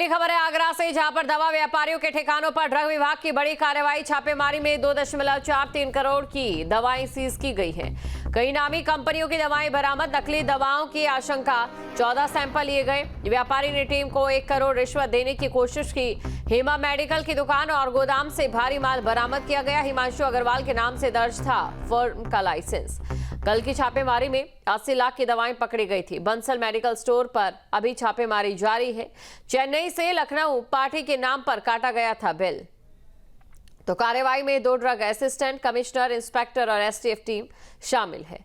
बड़ी खबर है आगरा से, जहां पर दवा व्यापारियों के ठिकानों पर ड्रग विभाग की बड़ी कार्रवाई। छापेमारी में 2.43 करोड़ की दवाएं सीज की गई हैं। कई नामी कंपनियों की दवाएं बरामद। नकली दवाओं की आशंका, 14 सैंपल लिए गए। व्यापारी ने टीम को 1 करोड़ रिश्वत देने की कोशिश की। हेमा मेडिकल की दुकान और गोदाम से भारी माल बरामद किया गया। हिमांशु अग्रवाल के नाम से दर्ज था फर्म का लाइसेंस। कल की छापेमारी में 80 लाख की दवाएं पकड़ी गई थी। बंसल मेडिकल स्टोर पर अभी छापेमारी जारी है। चेन्नई से लखनऊ पार्टी के नाम पर काटा गया था बिल। तो कार्रवाई में 2 ड्रग असिस्टेंट, कमिश्नर, इंस्पेक्टर और एसटीएफ टीम शामिल है।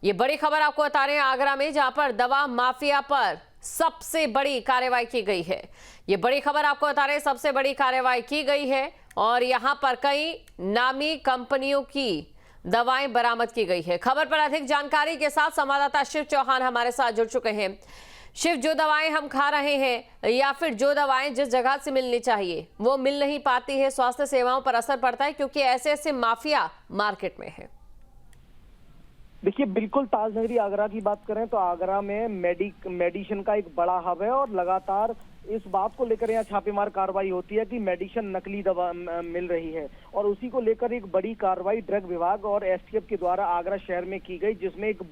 ये बड़ी खबर आपको बता रहे हैं आगरा में, जहां पर दवा माफिया पर सबसे बड़ी कार्रवाई की गई है। ये बड़ी खबर आपको बता रहे हैं, सबसे बड़ी कार्रवाई की गई है और यहां पर कई नामी कंपनियों की दवाएं बरामद की गई है। खबर पर अधिक जानकारी के साथ संवाददाता शिव चौहान हमारे साथ जुड़ चुके हैं। शिव, जो दवाएं हम खा रहे हैं या फिर जो दवाएं जिस जगह से मिलनी चाहिए वो मिल नहीं पाती है, स्वास्थ्य सेवाओं पर असर पड़ता है क्योंकि ऐसे ऐसे माफिया मार्केट में है। देखिए, बिल्कुल ताजनगरी आगरा की बात करें तो आगरा में मेडिसिन का एक बड़ा हब है और लगातार इस बात को लेकर यहाँ छापेमार कार्रवाई होती है कि मेडिसिन नकली दवा मिल रही है और उसी को लेकर एक बड़ी कार्रवाई ड्रग विभाग और एसटीएफ के द्वारा आगरा शहर में की गई, जिसमें एक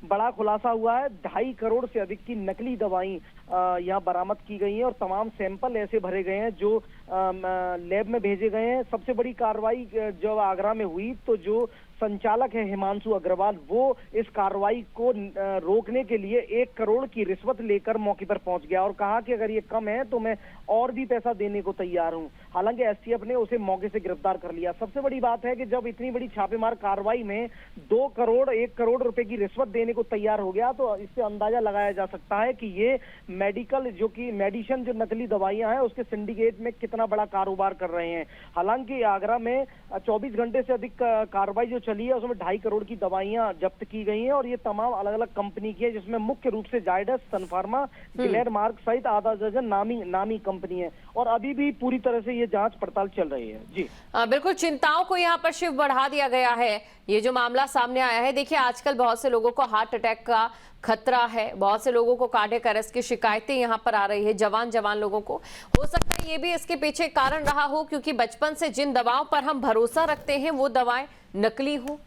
बड़ा खुलासा हुआ है। 2.5 करोड़ से अधिक की नकली दवाई यहाँ बरामद की गई हैं और तमाम सैंपल ऐसे भरे गए हैं जो लैब में भेजे गए हैं। सबसे बड़ी कार्रवाई जब आगरा में हुई तो जो संचालक है हिमांशु अग्रवाल, वो इस कार्रवाई को रोकने के लिए 1 करोड़ की रिश्वत लेकर मौके पर पहुंच गया और कहा कि अगर ये कम है तो मैं और भी पैसा देने को तैयार हूं। हालांकि एसटीएफ ने उसे मौके से गिरफ्तार कर लिया। सबसे बड़ी बात है कि जब इतनी बड़ी छापेमार कार्रवाई में 1 करोड़ रुपए की रिश्वत देने को तैयार हो गया तो इससे अंदाजा लगाया जा सकता है कि ये मेडिसिन जो नकली दवाइयां हैं उसके सिंडिकेट में कितना बड़ा कारोबार कर रहे हैं। हालांकि आगरा में 24 घंटे से अधिक कार्रवाई जो चली है उसमें 2.5 करोड़ की दवाइयां जब्त की गई हैं और ये तमाम अलग अलग कंपनी की है, जिसमें मुख्य रूप से जायडस, सन फार्मा, ग्लेनमार्क सहित आधा दर्जन नामी कंपनी है और अभी भी पूरी तरह से ये जांच पड़ताल चल रही है। जी बिल्कुल, चिंताओं को यहाँ पर शिव बढ़ा दिया गया है। ये जो मामला सामने आया है, देखिए आजकल बहुत से लोगों को हार्ट अटैक का खतरा है, बहुत से लोगों को कार्डियक अरेस्ट की शिकायतें यहाँ पर आ रही है। जवान लोगों को हो सकता है ये भी इसके पीछे कारण रहा हो क्योंकि बचपन से जिन दवाओं पर हम भरोसा रखते हैं वो दवाएं नकली हो।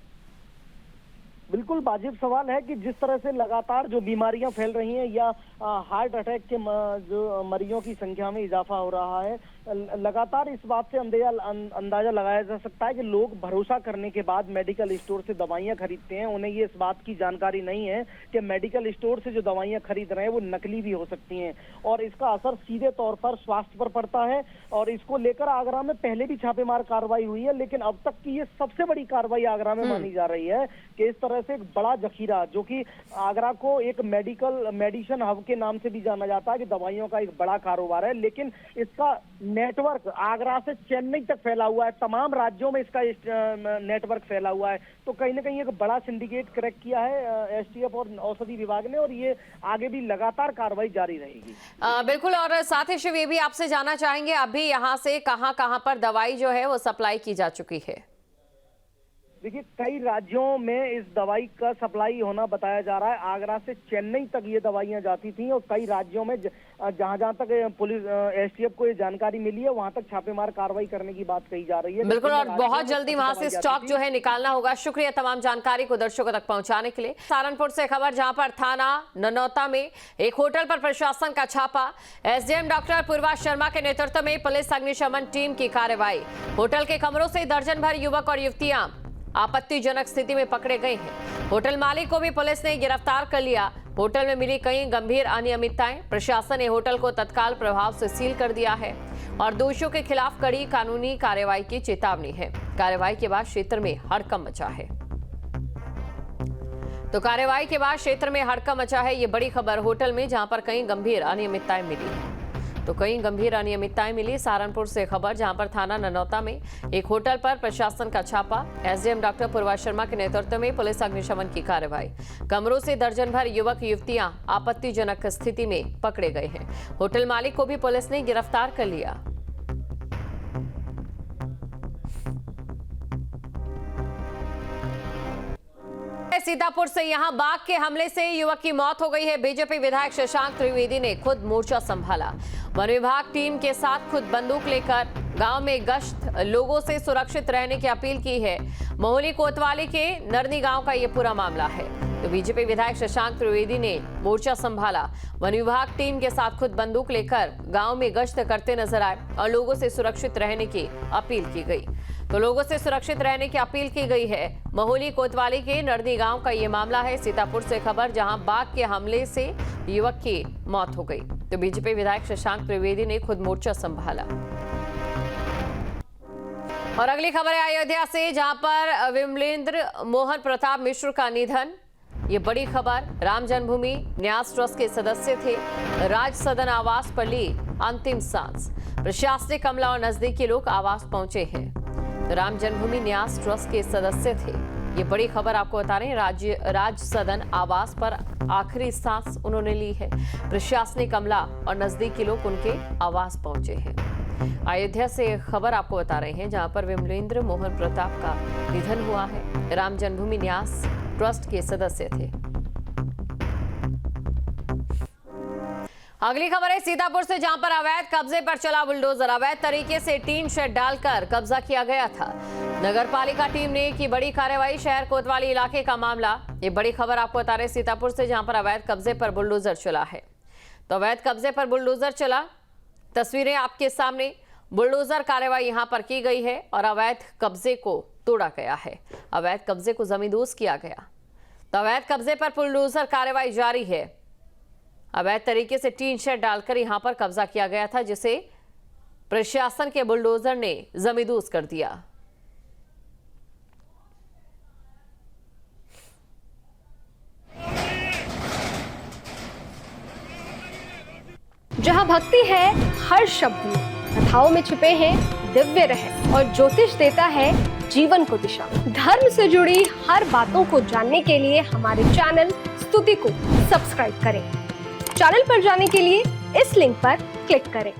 बिल्कुल वाजिब सवाल है कि जिस तरह से लगातार जो बीमारियां फैल रही हैं या हार्ट अटैक के जो मरीजों की संख्या में इजाफा हो रहा है, लगातार इस बात से अंदाजा लगाया जा सकता है कि लोग भरोसा करने के बाद मेडिकल स्टोर से दवाइयां खरीदते हैं। उन्हें ये इस बात की जानकारी नहीं है कि मेडिकल स्टोर से जो दवाइयां खरीद रहे हैं वो नकली भी हो सकती हैं और इसका असर सीधे तौर पर स्वास्थ्य पर पड़ता है। और इसको लेकर आगरा में पहले भी छापेमार कार्रवाई हुई है, लेकिन अब तक की ये सबसे बड़ी कार्रवाई आगरा में मानी जा रही है कि इस तरह से एक बड़ा जखीरा, जो कि आगरा को एक मेडिसिन हब के नाम से भी जाना जाता है कि दवाइयों का एक बड़ा कारोबार है, लेकिन इसका नेटवर्क आगरा से चेन्नई तक फैला हुआ है। तमाम राज्यों में इसका नेटवर्क फैला हुआ है। तो कहीं ना कहीं एक बड़ा सिंडिकेट क्रैक किया है एसटीएफ और औषधि विभाग ने और ये आगे भी लगातार कार्रवाई जारी रहेगी। बिल्कुल, और साथ ही शिव ये भी आपसे जानना चाहेंगे अभी यहाँ से कहाँ पर दवाई जो है वो सप्लाई की जा चुकी है? देखिए, कई राज्यों में इस दवाई का सप्लाई होना बताया जा रहा है। आगरा से चेन्नई तक ये दवाइयां जाती थी और कई राज्यों में जहां तक पुलिस एसटीएफ को ये जानकारी मिली है वहां तक छापेमार कार्रवाई करने की बात कही जा रही है। बिल्कुल, और बहुत जल्दी वहां से स्टॉक जो है निकालना होगा। शुक्रिया तमाम जानकारी को दर्शकों तक पहुंचाने के लिए। सहारनपुर से खबर, जहां पर थाना ननौता में एक होटल पर प्रशासन का छापा। एसडीएम डॉक्टर पूर्वा शर्मा के नेतृत्व में पुलिस अग्निशमन टीम की कार्रवाई। होटल के कमरों से दर्जन भर युवक और युवतियां आपत्तिजनक स्थिति में पकड़े गए हैं। होटल मालिक को भी पुलिस ने गिरफ्तार कर लिया। होटल में मिली कई गंभीर अनियमितताएं। प्रशासन ने होटल को तत्काल प्रभाव से सील कर दिया है और दोषियों के खिलाफ कड़ी कानूनी कार्रवाई की चेतावनी है। कार्रवाई के बाद क्षेत्र में हड़कंप मचा है। तो कार्रवाई के बाद क्षेत्र में हड़कंप मचा है, ये बड़ी खबर होटल में, जहां पर कई गंभीर अनियमितताएं मिली। सहारनपुर से खबर, जहां पर थाना ननौता में एक होटल पर प्रशासन का छापा। एसडीएम डॉक्टर पूर्वा शर्मा के नेतृत्व में पुलिस अग्निशमन की कार्रवाई। कमरों से दर्जन भर युवक युवतियां आपत्तिजनक स्थिति में पकड़े गए हैं। होटल मालिक को भी पुलिस ने गिरफ्तार कर लिया। है सीतापुर से। यहां बाघ के हमले से युवक की मौत हो गई है। बीजेपी विधायक शशांक त्रिवेदी ने खुद मोर्चा संभाला। वन विभाग टीम के साथ खुद बंदूक लेकर गांव में गश्त, लोगों से सुरक्षित रहने की अपील की है। मोहली कोतवाली के नरनी गांव का यह पूरा मामला है। तो बीजेपी विधायक शशांक त्रिवेदी ने मोर्चा संभाला। वन विभाग टीम के साथ खुद बंदूक लेकर गांव में गश्त करते नजर आए और लोगों से सुरक्षित रहने की अपील की गई। तो लोगों से सुरक्षित रहने की अपील की गई है। मोहली कोतवाली के नरनी गांव का ये मामला है। सीतापुर से खबर, जहां बाघ के हमले से युवक की मौत हो गई। तो बीजेपी विधायक शशांक त्रिवेदी ने खुद मोर्चा संभाला। और अगली खबर है अयोध्या से, जहां पर विमलेंद्र मोहन प्रताप मिश्र का निधन। ये बड़ी खबर। राम जन्मभूमि न्यास ट्रस्ट के सदस्य थे। राज सदन आवास पर ली अंतिम सांस। प्रशासनिक अमला और नजदीकी लोग आवास पहुंचे हैं। तो राम जन्मभूमि न्यास ट्रस्ट के सदस्य थे। ये बड़ी खबर आपको बता रहे हैं। राज सदन आवास पर आखिरी सांस उन्होंने ली है। प्रशासनिक अमला और नजदीकी लोग उनके आवास पहुंचे हैं। अयोध्या से खबर आपको बता रहे हैं, जहां पर विमलेंद्र मोहन प्रताप का निधन हुआ है। राम जन्मभूमि न्यास ट्रस्ट के सदस्य थे। अगली खबर है सीतापुर से, जहां पर अवैध कब्जे पर चला बुलडोजर। अवैध तरीके से टीन शेड डालकर कब्जा किया गया था। नगरपालिका टीम ने की बड़ी कार्रवाई। शहर कोतवाली इलाके का मामला। ये बड़ी खबर आपको बता रहे सीतापुर से, जहां पर अवैध कब्जे पर बुलडोजर चला है। तो अवैध कब्जे पर बुलडोजर चला। तस्वीरें आपके सामने। बुलडोजर कार्रवाई यहां पर की गई है और अवैध कब्जे को तोड़ा गया है। अवैध कब्जे को जमींदोज किया गया। तो अवैध कब्जे पर बुलडोजर कार्रवाई जारी है। अवैध तरीके से टीन शेड डालकर यहां पर कब्जा किया गया था, जिसे प्रशासन के बुलडोजर ने जमींदोज कर दिया। जहाँ भक्ति है हर शब्द में, कथाओं में छुपे हैं दिव्य रहस्य और ज्योतिष देता है जीवन को दिशा। धर्म से जुड़ी हर बातों को जानने के लिए हमारे चैनल स्तुति को सब्सक्राइब करें। चैनल पर जाने के लिए इस लिंक पर क्लिक करें।